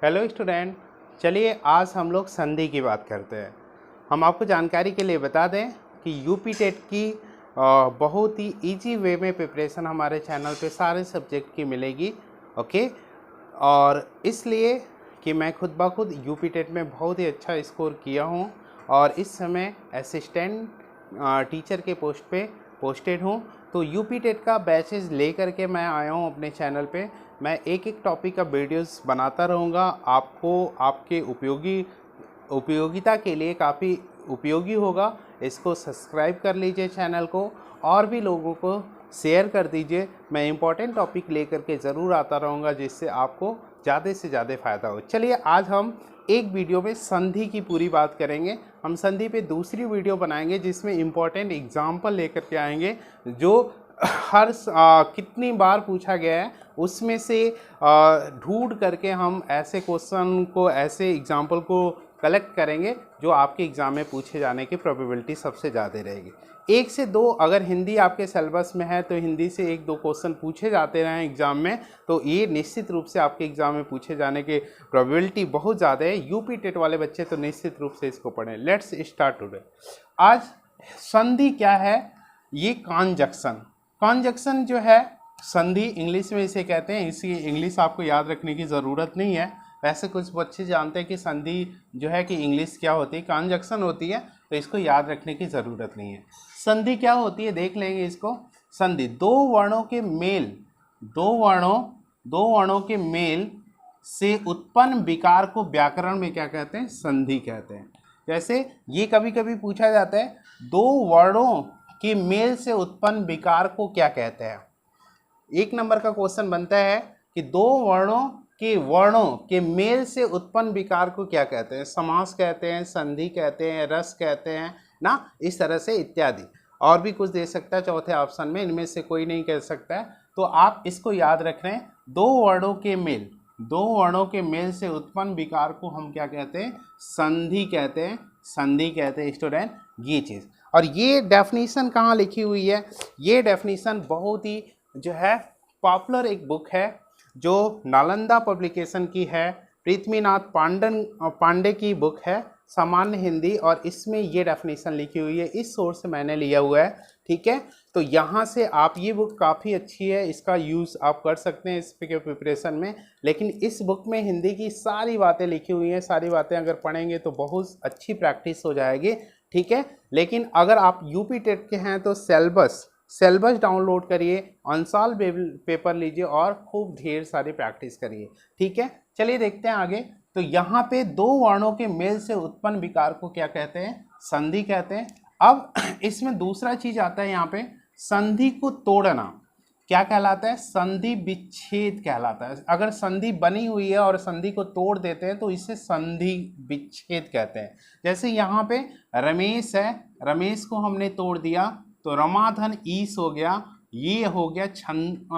Hello student, चलिए आज हम लोग संधि की बात करते हैं। हम आपको जानकारी के लिए बता दें कि यूपी टेट की बहुत ही इजी वे में प्रिपरेशन हमारे चैनल पे सारे सब्जेक्ट की मिलेगी। ओके, और इसलिए कि मैं खुद ब खुद यूपी टेट में बहुत ही अच्छा स्कोर किया हूँ और इस समय असिस्टेंट टीचर के पोस्ट पे पोस्टेड हूँ। तो यूपी टेट का बैचेज ले करके मैं आया हूँ अपने चैनल पे। मैं एक एक टॉपिक का वीडियोस बनाता रहूँगा, आपको आपके उपयोगिता के लिए काफ़ी उपयोगी होगा। इसको सब्सक्राइब कर लीजिए चैनल को और भी लोगों को शेयर कर दीजिए। मैं इम्पॉर्टेंट टॉपिक लेकर के ज़रूर आता रहूँगा जिससे आपको ज़्यादा से ज़्यादा फ़ायदा हो। चलिए आज हम एक वीडियो में संधि की पूरी बात करेंगे। हम संधि पे दूसरी वीडियो बनाएंगे जिसमें इम्पॉर्टेंट एग्जाम्पल लेकर के आएंगे जो हर कितनी बार पूछा गया है, उसमें से ढूंढ करके हम ऐसे क्वेश्चन को, ऐसे एग्जाम्पल को कलेक्ट करेंगे जो आपके एग्ज़ाम में पूछे जाने की प्रोबेबिलिटी सबसे ज़्यादा रहेगी। एक से दो, अगर हिंदी आपके सिलेबस में है तो हिंदी से एक दो क्वेश्चन पूछे जाते रहें एग्ज़ाम में, तो ये निश्चित रूप से आपके एग्ज़ाम में पूछे जाने की प्रोबेबिलिटी बहुत ज़्यादा है। यूपी टेट वाले बच्चे तो निश्चित रूप से इसको पढ़ें। Let's start today. आज संधि क्या है? ये कॉन्जक्शन जो है, संधि इंग्लिश में इसे कहते हैं। इसी इंग्लिश आपको याद रखने की ज़रूरत नहीं है। वैसे कुछ बच्चे जानते हैं कि संधि जो है कि इंग्लिश क्या होती है, कॉन्जक्शन होती है, तो इसको याद रखने की ज़रूरत नहीं है। संधि क्या होती है देख लेंगे इसको। संधि दो वर्णों के मेल से उत्पन्न विकार को व्याकरण में क्या कहते हैं? संधि कहते हैं। जैसे ये कभी कभी पूछा जाता है, दो वर्णों के मेल से उत्पन्न विकार को क्या कहते हैं? एक नंबर का क्वेश्चन बनता है कि दो वर्णों के मेल से उत्पन्न विकार को क्या कहते हैं? समास कहते हैं, संधि कहते हैं, रस कहते हैं ना, इस तरह से इत्यादि। और भी कुछ दे सकता है चौथे ऑप्शन में, इनमें से कोई नहीं कह सकता है। तो आप इसको याद रख रहे हैं, दो वर्णों के मेल से उत्पन्न विकार को हम क्या कहते हैं? संधि कहते हैं स्टूडेंट, ये चीज़। और ये डेफिनेशन कहाँ लिखी हुई है? ये डेफिनेशन बहुत ही जो है पॉपुलर एक बुक है जो नालंदा पब्लिकेशन की है, पृथ्वीनाथ पांडे की बुक है, सामान्य हिंदी, और इसमें ये डेफिनेशन लिखी हुई है। इस सोर्स से मैंने लिया हुआ है, ठीक है। तो यहाँ से आप, ये बुक काफ़ी अच्छी है, इसका यूज़ आप कर सकते हैं इस के प्रिपरेशन में। लेकिन इस बुक में हिंदी की सारी बातें लिखी हुई हैं, सारी बातें अगर पढ़ेंगे तो बहुत अच्छी प्रैक्टिस हो जाएगी, ठीक है। लेकिन अगर आप यूपी टेट के हैं तो सेलेबस डाउनलोड करिए, अनसॉल्व पेपर लीजिए और खूब ढेर सारी प्रैक्टिस करिए, ठीक है। चलिए देखते हैं आगे। तो यहाँ पे दो वर्णों के मेल से उत्पन्न विकार को क्या कहते हैं? संधि कहते हैं। अब इसमें दूसरा चीज आता है, यहाँ पे संधि को तोड़ना क्या कहलाता है? संधि विच्छेद कहलाता है। अगर संधि बनी हुई है और संधि को तोड़ देते हैं तो इसे संधि विच्छेद कहते हैं। जैसे यहाँ पे रमेश है, रमेश को हमने तोड़ दिया तो रमाधन ईस हो गया, ये हो गया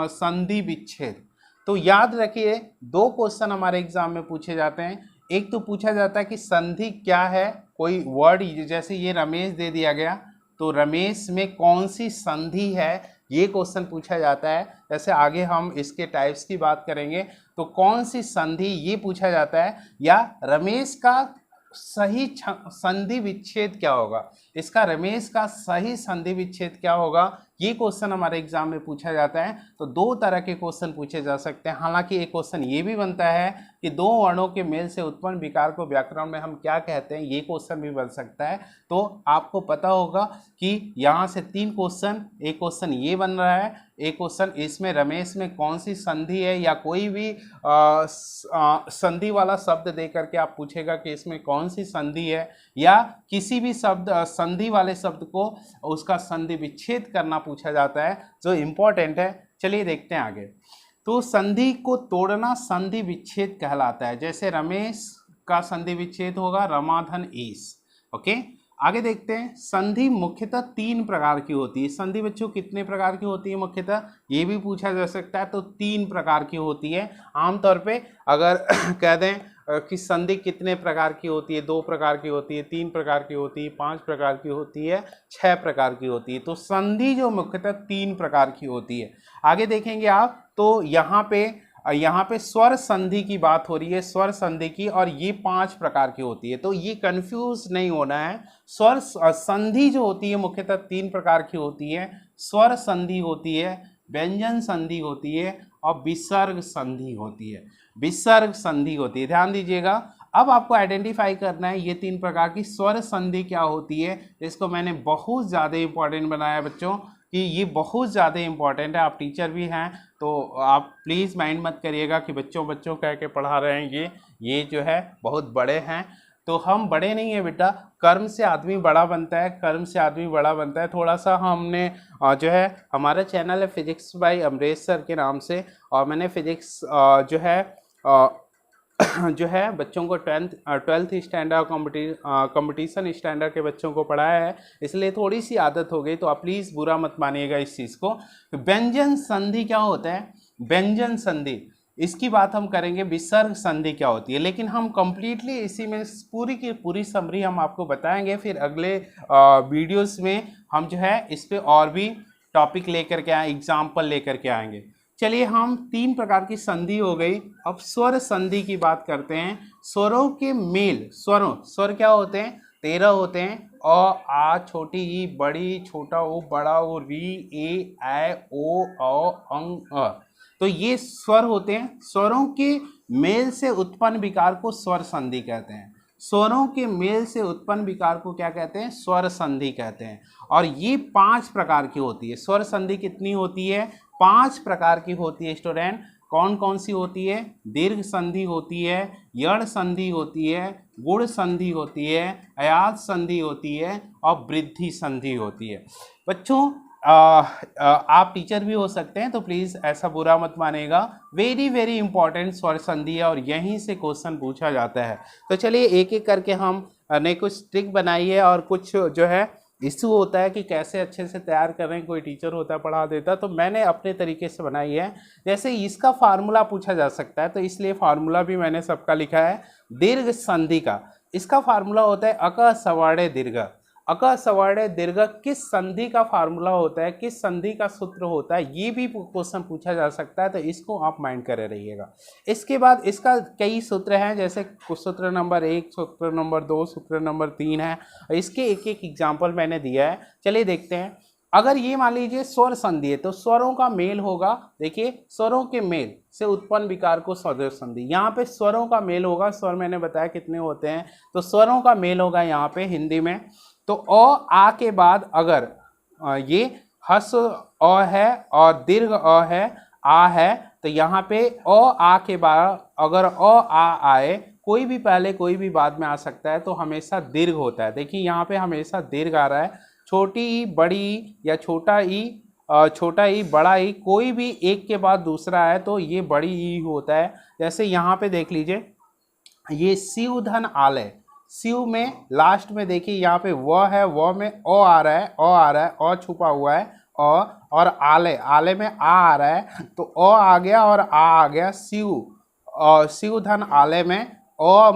संधि विच्छेद। तो याद रखिए, दो क्वेश्चन हमारे एग्जाम में पूछे जाते हैं। एक तो पूछा जाता है कि संधि क्या है, कोई वर्ड, जैसे ये रमेश दे दिया गया तो रमेश में कौन सी संधि है, ये क्वेश्चन पूछा जाता है। जैसे आगे हम इसके टाइप्स की बात करेंगे तो कौन सी संधि, ये पूछा जाता है। या रमेश का सही संधि विच्छेद क्या होगा, इसका रमेश का सही संधि विच्छेद क्या होगा, ये क्वेश्चन हमारे एग्जाम में पूछा जाता है। तो दो तरह के क्वेश्चन पूछे जा सकते हैं। हालांकि एक क्वेश्चन ये भी बनता है कि दो वर्णों के मेल से उत्पन्न विकार को व्याकरण में हम क्या कहते हैं, ये क्वेश्चन भी बन सकता है। तो आपको पता होगा कि यहाँ से तीन क्वेश्चन, एक क्वेश्चन ये बन रहा है, एक क्वेश्चन इसमें रमेश में कौन सी संधि है, या कोई भी संधि वाला शब्द दे करके आप पूछेगा कि इसमें कौन सी संधि है, या किसी भी शब्द संधि वाले शब्द को उसका संधि विच्छेद करना पूछा जाता है, जो इम्पोर्टेंट है। चलिए देखते हैं आगे। तो संधि को तोड़ना संधि विच्छेद कहलाता है। जैसे रमेश का संधि विच्छेद होगा रमाधन ईस। ओके, आगे देखते हैं। संधि मुख्यतः तीन प्रकार की होती है। संधि बच्चों कितने प्रकार की होती है मुख्यतः, ये भी पूछा जा सकता है। तो तीन प्रकार की होती है। आमतौर पे अगर कह दें कि संधि कितने प्रकार की होती है, 2 प्रकार की होती है, 3 प्रकार की होती है, 5 प्रकार की होती है, 6 प्रकार की होती है। तो संधि जो मुख्यतः 3 प्रकार की होती है। आगे देखेंगे आप तो यहाँ पे यहाँ पे स्वर संधि की बात हो रही है, स्वर संधि की, और ये 5 प्रकार की होती है, तो ये कंफ्यूज नहीं होना है। स्वर संधि जो होती है मुख्यतः 3 प्रकार की होती है। स्वर संधि होती है, व्यंजन संधि होती है और विसर्ग संधि होती है। विसर्ग संधि होती है, ध्यान दीजिएगा। अब आपको आइडेंटिफाई करना है ये 3 प्रकार की स्वर संधि क्या होती है। इसको मैंने बहुत ज़्यादा इंपॉर्टेंट बनाया बच्चों कि ये बहुत ज़्यादा इंपॉर्टेंट है। आप टीचर भी हैं तो आप प्लीज़ माइंड मत करिएगा कि बच्चों बच्चों कह के पढ़ा रहे हैं, ये जो है बहुत बड़े हैं। तो हम बड़े नहीं हैं बेटा, कर्म से आदमी बड़ा बनता है, कर्म से आदमी बड़ा बनता है। थोड़ा सा हमने जो है, हमारा चैनल है फिजिक्स बाय अमरेश सर के नाम से, और मैंने फिजिक्स जो है बच्चों को 12th स्टैंडर्ड कंपटीशन स्टैंडर्ड के बच्चों को पढ़ाया है, इसलिए थोड़ी सी आदत हो गई, तो आप प्लीज़ बुरा मत मानिएगा इस चीज़ को। व्यंजन संधि क्या होता है? व्यंजन संधि, इसकी बात हम करेंगे। विसर्ग संधि क्या होती है, लेकिन हम कंप्लीटली इसी में पूरी की पूरी समरी हम आपको बताएंगे। फिर अगले वीडियोस में हम जो है इस पर और भी टॉपिक लेकर के आए, एग्जाम्पल लेकर के आएंगे। चलिए, हम 3 प्रकार की संधि हो गई, अब स्वर संधि की बात करते हैं। स्वरों के मेल, स्वर क्या होते हैं? 13 होते हैं। अ, आ, छोटी ई, बड़ी, छोटा ओ, बड़ा ओ, री, ए, ऐ, ओ, औ, अंग, अ। तो ये स्वर होते हैं। स्वरों के मेल से उत्पन्न विकार को स्वर संधि कहते हैं। स्वरों के मेल से उत्पन्न विकार को क्या कहते हैं? स्वर संधि कहते हैं। और ये 5 प्रकार की होती है। स्वर संधि कितनी होती है? 5 प्रकार की होती है स्टूडेंट। कौन कौन सी होती है? दीर्घ संधि होती है, यड़ संधि होती है, गुण संधि होती है, अयात संधि होती है और वृद्धि संधि होती है। बच्चों, आप टीचर भी हो सकते हैं, तो प्लीज़ ऐसा बुरा मत मानेगा। वेरी वेरी इंपॉर्टेंट स्वर संधि है और यहीं से क्वेश्चन पूछा जाता है। तो चलिए एक एक करके हमने कुछ ट्रिक बनाई है, और कुछ जो है इशू होता है कि कैसे अच्छे से तैयार कर रहे हैं, कोई टीचर होता है पढ़ा देता, तो मैंने अपने तरीके से बनाई है। जैसे इसका फार्मूला पूछा जा सकता है, तो इसलिए फार्मूला भी मैंने सबका लिखा है। दीर्घ संधि का इसका फार्मूला होता है अक सवर्णे दीर्घ। अक सवर्णे दीर्घ किस संधि का फार्मूला होता है, किस संधि का सूत्र होता है, ये भी क्वेश्चन पूछा जा सकता है, तो इसको आप माइंड करे रहिएगा। इसके बाद इसका कई सूत्र हैं, जैसे सूत्र नंबर 1, सूत्र नंबर 2, सूत्र नंबर 3 है। इसके एक एक एग्जाम्पल मैंने दिया है। चलिए देखते हैं। अगर ये मान लीजिए स्वर संधि है, तो स्वरों का मेल होगा। देखिए, स्वरों के मेल से उत्पन्न विकार को स्वर संधि। यहाँ पे स्वरों का मेल होगा। स्वर मैंने बताया कितने होते हैं, तो स्वरों का मेल होगा यहाँ पे हिंदी में। तो अ, आ के बाद अगर ये हस अ है और दीर्घ अ है, आ है, तो यहाँ पे अ, आ के बाद अगर अ, आ आए, कोई भी पहले कोई भी बाद में आ सकता है, तो हमेशा दीर्घ होता है। देखिए यहाँ पे हमेशा दीर्घ आ रहा है। छोटी ई, बड़ी ई या छोटा ई, बड़ा ई, कोई भी एक के बाद दूसरा है तो ये बड़ी ई होता है। जैसे यहाँ पे देख लीजिए, ये शिव धन आलय, शिव में लास्ट में देखिए यहाँ पे व है, व में ओ आ रहा है, ओ आ रहा है, ओ छुपा हुआ है, और आलय, आलय में आ रहा है, तो ओ आ गया और आ गया। शिव और शिव धन आलय में ओ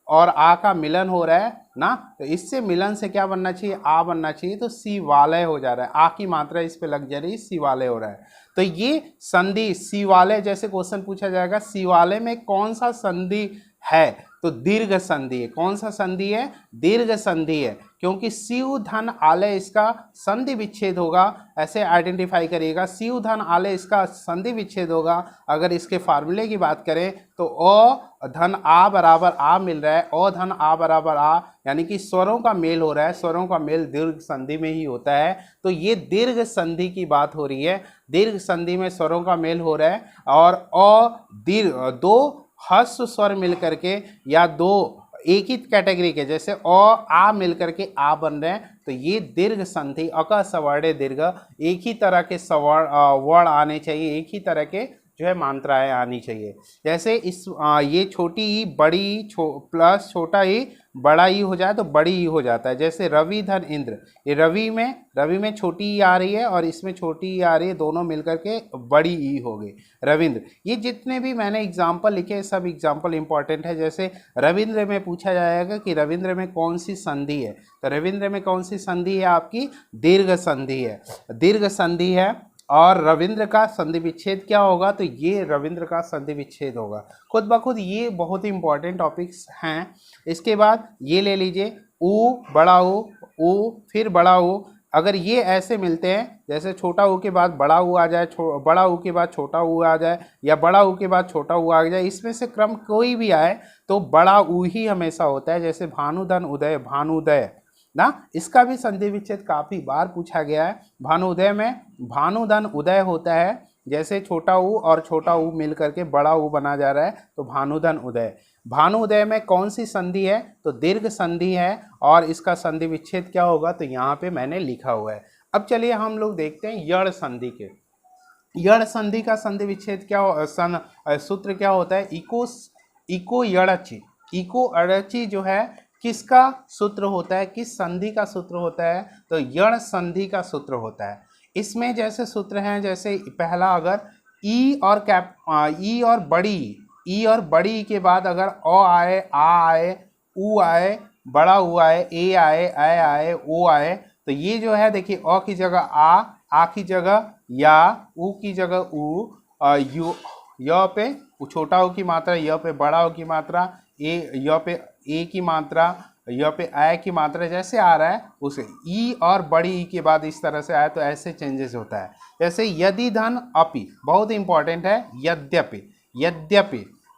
और आ का मिलन हो रहा है ना, तो इससे मिलन से क्या बनना चाहिए? आ बनना चाहिए, तो शिवालय हो जा रहा है। आ की मात्रा इस पे लग जा रही है, शिवालय हो रहा है। तो ये संधि शिवालय, जैसे क्वेश्चन पूछा जाएगा शिवालय में कौन सा संधि है, तो दीर्घ संधि है। कौन सा संधि है? दीर्घ संधि है, क्योंकि शिव धन आलय इसका संधि विच्छेद होगा। ऐसे आइडेंटिफाई करिएगा, शिव धन आलय इसका संधि विच्छेद होगा। अगर इसके फार्मूले की बात करें तो अ धन आ बराबर आ मिल रहा है, अ धन आ बराबर आ, यानी कि स्वरों का मेल हो रहा है। स्वरों का मेल दीर्घ संधि में ही होता है, तो ये दीर्घ संधि की बात हो रही है। दीर्घ संधि में स्वरों का मेल हो रहा है, और अ दीर्घ, दो हस्व स्वर मिल करके या दो एक ही कैटेगरी के, जैसे अ आ मिल करके आ बन रहे हैं, तो ये दीर्घ संधि। अक सवर्णे दीर्घ, एक ही तरह के वर्ण आने चाहिए, एक ही तरह के जो है मात्राएं आनी चाहिए। जैसे ये छोटी ई, बड़ी ई, प्लस छोटा ई, बड़ा ई हो जाए तो बड़ी ई हो जाता है। जैसे रवि धन इंद्र, ये रवि में छोटी ई आ रही है और इसमें छोटी ई आ रही है, दोनों मिलकर के बड़ी ई हो गई, रविंद्र। ये जितने भी मैंने एग्जाम्पल लिखे, सब एग्जाम्पल इंपॉर्टेंट है। जैसे रविंद्र में पूछा जाएगा कि रविंद्र में कौन सी संधि है, तो रविंद्र में कौन सी संधि है? आपकी दीर्घ संधि है, दीर्घ संधि है। और रविंद्र का संधि विच्छेद क्या होगा, तो ये रविंद्र का संधि विच्छेद होगा। खुद ब खुद ये बहुत ही इंपॉर्टेंट टॉपिक्स हैं। इसके बाद ये ले लीजिए, ऊ बड़ा ऊ फिर बड़ा ऊ। अगर ये ऐसे मिलते हैं, जैसे छोटा ऊ के बाद बड़ा ऊ आ जाए, बड़ा ऊ के बाद छोटा ऊ आ जाए, या बड़ा ऊ के बाद छोटा ऊ आ जाए, इसमें से क्रम कोई भी आए तो बड़ा ऊ ही हमेशा होता है। जैसे भानुधन उदय, भानुदय ना, इसका भी संधि विच्छेद काफ़ी बार पूछा गया है। भानुदय में भानुधन उदय होता है, जैसे छोटा ऊ और छोटा ऊ मिल करके बड़ा ऊ बना जा रहा है, तो भानुधन उदय। भानुदय में कौन सी संधि है, तो दीर्घ संधि है, और इसका संधि विच्छेद क्या होगा, तो यहाँ पे मैंने लिखा हुआ है। अब चलिए हम लोग देखते हैं यड़ संधि के। यड़ संधि का संधि विच्छेद क्या सूत्र क्या होता है, इको यड़चि। इको अड़चि जो है किसका सूत्र होता है, किस संधि का सूत्र होता है, तो यड़ संधि का सूत्र होता है। इसमें जैसे सूत्र हैं, जैसे पहला अगर ई और बड़ी के बाद अगर अ आए, आ आए, उ आए, बड़ा उ आए, ए आए, आए, ओ आए, तो ये जो है देखिए, अ की जगह आ की जगह या, उ की जगह उ, यू, य पे छोटा ऊ की मात्रा, य पे बड़ा ऊ की मात्रा, य पे ए की मात्रा, य पे आय की मात्रा, जैसे आ रहा है उसे ई और बड़ी ई के बाद इस तरह से आए तो ऐसे चेंजेस होता है। जैसे यदि धन अपि, बहुत इंपॉर्टेंट है,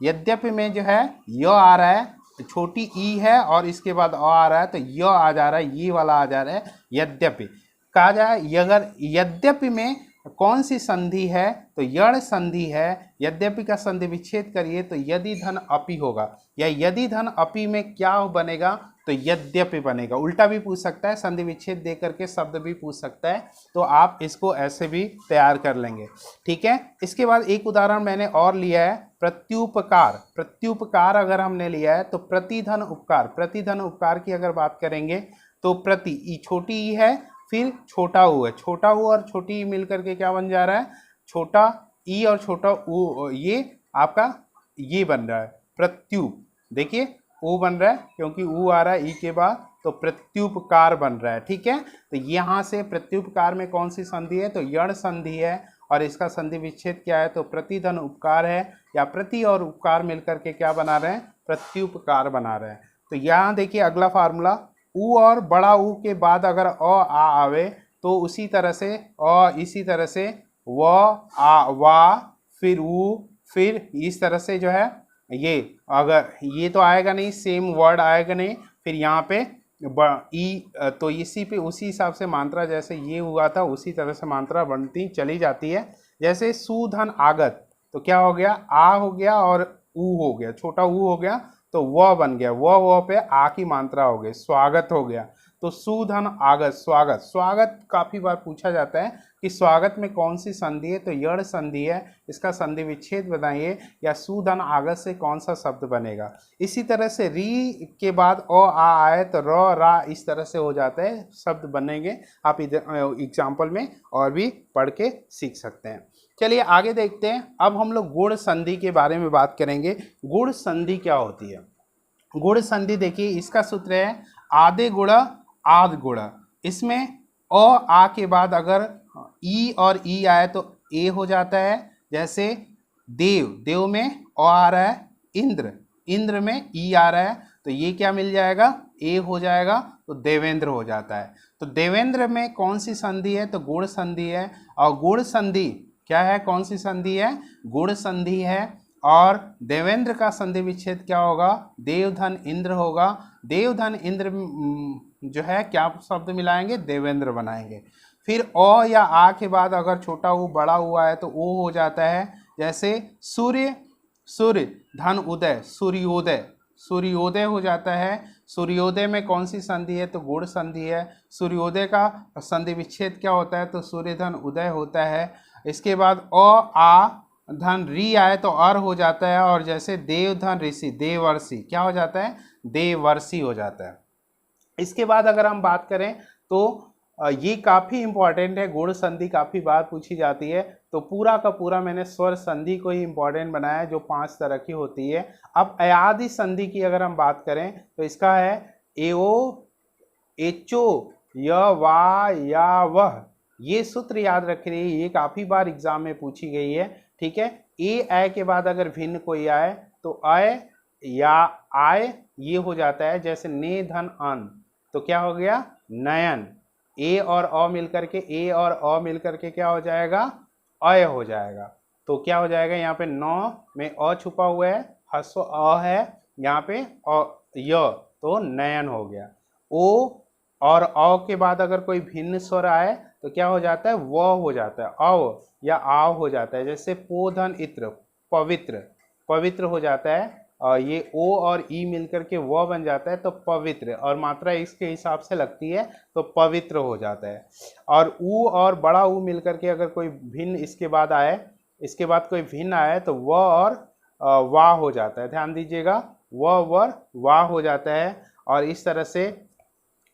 यद्यपि में जो है य आ रहा है, छोटी ई है और इसके बाद अ आ रहा है, तो य आ जा रहा है, ये वाला आ जा रहा है, यद्यपि कहा जाए। अगर यद्यपि में कौन सी संधि है, तो यड़ संधि है। यद्यपि का संधि विच्छेद करिए तो यदि धन अपि होगा, या यदि धन अपि में क्या बनेगा, तो यद्यपि बनेगा। उल्टा भी पूछ सकता है, संधि विच्छेद दे करके शब्द भी पूछ सकता है, तो आप इसको ऐसे भी तैयार कर लेंगे, ठीक है। इसके बाद एक उदाहरण मैंने और लिया है, प्रत्युपकार। प्रत्युपकार अगर हमने लिया है तो प्रतिधन उपकार। प्रतिधन उपकार की अगर बात करेंगे तो प्रति ई, छोटी ई है, फिर छोटा ऊ है, छोटा ऊ और छोटी ई मिल करके क्या बन जा रहा है, छोटा ई और छोटा ऊ, ये आपका ये बन रहा है प्रत्युप। देखिए ऊ बन रहा है क्योंकि ऊ आ रहा है ई के बाद, तो प्रत्युपकार बन रहा है, ठीक है। तो यहाँ से प्रत्युपकार में कौन सी संधि है, तो यड़ संधि है, और इसका संधि विच्छेद क्या है, तो प्रतिधन उपकार है, या प्रति और उपकार मिलकर के क्या बना रहे हैं, प्रत्युपकार बना रहे हैं। तो यहाँ देखिए अगला फार्मूला, ऊ और बड़ा ऊ के बाद अगर आ आवे तो उसी तरह से इसी तरह से व आ वा, फिर ऊ, फिर इस तरह से जो है ये, अगर ये तो आएगा नहीं, सेम वर्ड आएगा नहीं, फिर यहाँ पे ई, तो इसी पे उसी हिसाब से मात्रा जैसे ये हुआ था उसी तरह से मात्रा बनती चली जाती है। जैसे सुधन आगत, तो क्या हो गया, आ हो गया और ऊ हो गया, छोटा ऊ हो गया, तो वह बन गया, वह पे आ की मात्रा हो गई, स्वागत हो गया, तो सुधन आगत, स्वागत। स्वागत काफी बार पूछा जाता है कि स्वागत में कौन सी संधि है, तो यड़ संधि है, इसका संधि विच्छेद बताइए, या सुधन आगत से कौन सा शब्द बनेगा। इसी तरह से री के बाद अ आ आए तो र रा, इस तरह से हो जाता है, शब्द बनेंगे। आप एग्जाम्पल में और भी पढ़ के सीख सकते हैं। चलिए आगे देखते हैं। अब हम लोग गुण संधि के बारे में बात करेंगे। गुण संधि क्या होती है, गुण संधि देखिए इसका सूत्र है आधे गुणा आध गुणा। इसमें अ आ के बाद अगर ई और ई आए तो ए हो जाता है। जैसे देव, देव में अ आ रहा है, इंद्र, इंद्र में ई आ रहा है, तो ये क्या मिल जाएगा, ए हो जाएगा, तो देवेंद्र हो जाता है। तो देवेंद्र में कौन सी संधि है, तो गुण संधि है। और गुण संधि क्या है, कौन सी संधि है, गुण संधि है। और देवेंद्र का संधि विच्छेद क्या होगा, देवधन इंद्र होगा। देवधन इंद्र जो है क्या शब्द मिलाएंगे, देवेंद्र बनाएंगे। फिर अ या आ के बाद अगर छोटा ऊ बड़ा हुआ है तो ओ हो जाता है। जैसे सूर्य, सूर्य धन उदय, सूर्योदय, सूर्योदय हो जाता है। सूर्योदय में कौन सी संधि है, तो गुण संधि है। सूर्योदय का संधि विच्छेद क्या होता है, तो सूर्यधन उदय होता है। इसके बाद अ आ धन री आए तो अर हो जाता है। और जैसे देवधन ऋषि, देवर्षि क्या हो जाता है, देवर्षि हो जाता है। इसके बाद अगर हम बात करें तो ये काफ़ी इंपॉर्टेंट है, गुण संधि काफ़ी बार पूछी जाती है। तो पूरा का पूरा मैंने स्वर संधि को ही इंपॉर्टेंट बनाया है, जो 5 तरह की होती है। अब अयादि संधि की अगर हम बात करें तो इसका है एओ, एचो, य, वा, या, वह, ये सूत्र याद रख रही है, ये काफ़ी बार एग्जाम में पूछी गई है। ठीक है, ए के बाद अगर भिन्न कोई आए तो अय या आय ये हो जाता है। जैसे ने धन अन, तो क्या हो गया नयन। ए और अ मिलकर के, ए और अ मिलकर के क्या हो जाएगा अय हो जाएगा। तो क्या हो जाएगा, यहाँ पे 9 में अ छुपा हुआ है, हस्व अ है, यहाँ पे य, तो नयन हो गया। ओ और अ के बाद अगर कोई भिन्न स्वर आए तो क्या हो जाता है व हो जाता है, अव या आव हो जाता है। जैसे पोधन इत्र पवित्र, पवित्र हो जाता है। ये ओ और ई मिलकर के व बन जाता है तो पवित्र, और मात्रा इसके हिसाब से लगती है तो पवित्र हो जाता है। और ऊ और बड़ा ऊ मिलकर के अगर कोई भिन्न इसके बाद आए, इसके बाद कोई भिन्न आए तो व और वाह हो जाता है। ध्यान दीजिएगा, व वर वाह हो जाता है। और इस तरह से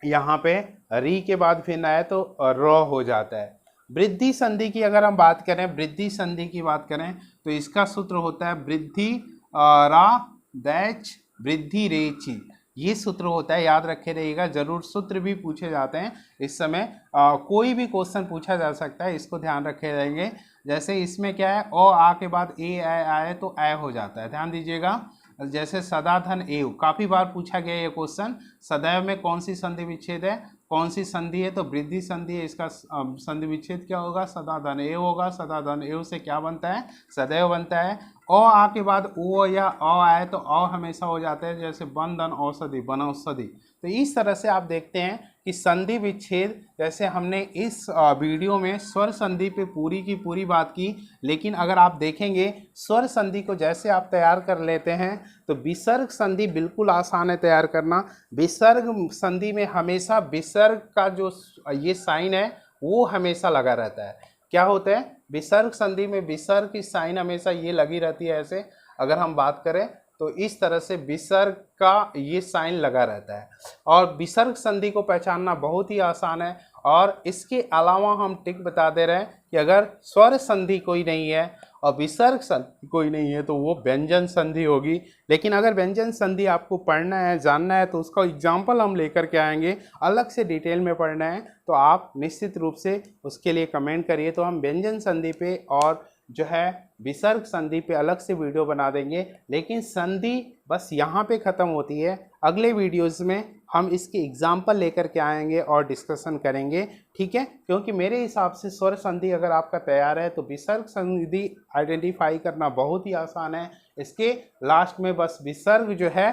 यहाँ पे री के बाद भिन्न आए तो र हो जाता है। वृद्धि संधि की अगर हम बात करें, वृद्धि संधि की बात करें तो इसका सूत्र होता है वृद्धि रा दैच वृद्धि रेची, ये सूत्र होता है, याद रखे रहिएगा। जरूर सूत्र भी पूछे जाते हैं इस समय, कोई भी क्वेश्चन पूछा जा सकता है, इसको ध्यान रखे रहेंगे। जैसे इसमें क्या है, ओ आ के बाद ए आए तो ए हो जाता है, ध्यान दीजिएगा। जैसे सदाधन एव, काफी बार पूछा गया ये क्वेश्चन, सदैव में कौन सी संधि विच्छेद है, कौन सी संधि है, तो वृद्धि संधि है। इसका संधि विच्छेद क्या होगा, सदाधन एव होगा। सदाधन एव से क्या बनता है, सदैव बनता है। अ आ के बाद ओ या अ आए तो अ हमेशा हो जाता है, जैसे बंधन औषधि बनौषधि। तो इस तरह से आप देखते हैं कि संधि विच्छेद, जैसे हमने इस वीडियो में स्वर संधि पे पूरी की पूरी बात की, लेकिन अगर आप देखेंगे स्वर संधि को जैसे आप तैयार कर लेते हैं तो विसर्ग संधि बिल्कुल आसान है तैयार करना। विसर्ग संधि में हमेशा विसर्ग का जो ये साइन है वो हमेशा लगा रहता है। क्या होता है, विसर्ग संधि में विसर्ग की साइन हमेशा ये लगी रहती है ऐसे, अगर हम बात करें तो इस तरह से विसर्ग का ये साइन लगा रहता है। और विसर्ग संधि को पहचानना बहुत ही आसान है। और इसके अलावा हम टिक बता दे रहे हैं कि अगर स्वर संधि कोई नहीं है और विसर्ग संधि कोई नहीं है तो वो व्यंजन संधि होगी। लेकिन अगर व्यंजन संधि आपको पढ़ना है, जानना है, तो उसका एग्जाम्पल हम लेकर के आएंगे, अलग से डिटेल में पढ़ना है तो आप निश्चित रूप से उसके लिए कमेंट करिए, तो हम व्यंजन संधि पे और जो है विसर्ग संधि पे अलग से वीडियो बना देंगे। लेकिन संधि बस यहाँ पे ख़त्म होती है, अगले वीडियोज़ में हम इसके एग्जाम्पल लेकर के आएंगे और डिस्कशन करेंगे, ठीक है। क्योंकि मेरे हिसाब से स्वर संधि अगर आपका तैयार है तो विसर्ग संधि आइडेंटिफाई करना बहुत ही आसान है। इसके लास्ट में बस विसर्ग जो है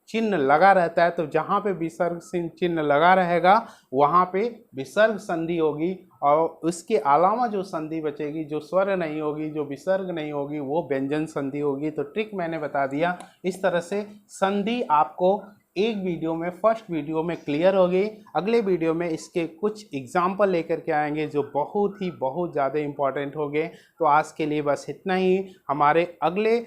चिन्ह लगा रहता है, तो जहाँ पे विसर्ग चिन्ह लगा रहेगा वहाँ पे विसर्ग संधि होगी। और उसके अलावा जो संधि बचेगी, जो स्वर नहीं होगी, जो विसर्ग नहीं होगी, वो व्यंजन संधि होगी। तो ट्रिक मैंने बता दिया। इस तरह से संधि आपको एक वीडियो में, फर्स्ट वीडियो में क्लियर होगी। अगले वीडियो में इसके कुछ एग्जाम्पल लेकर के आएंगे जो बहुत ज़्यादा इम्पॉर्टेंट होंगे। तो आज के लिए बस इतना ही। हमारे अगले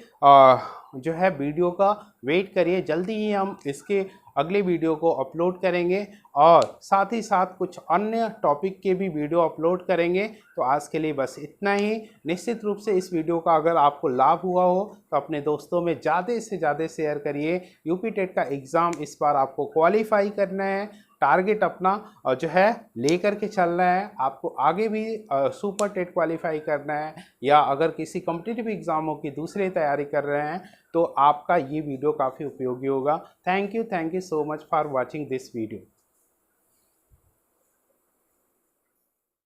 जो है वीडियो का वेट करिए, जल्दी ही हम इसके अगले वीडियो को अपलोड करेंगे और साथ ही साथ कुछ अन्य टॉपिक के भी वीडियो अपलोड करेंगे। तो आज के लिए बस इतना ही। निश्चित रूप से इस वीडियो का अगर आपको लाभ हुआ हो तो अपने दोस्तों में ज़्यादा से ज़्यादा शेयर करिए। यूपी टेट का एग्ज़ाम इस बार आपको क्वालिफाई करना है, टारगेट अपना जो है लेकर के चलना है। आपको आगे भी सुपर टेट क्वालिफाई करना है, या अगर किसी कॉम्पिटिटिव एग्ज़ामों की दूसरी तैयारी कर रहे हैं तो आपका ये वीडियो काफ़ी उपयोगी होगा। Thank you so much for watching this video.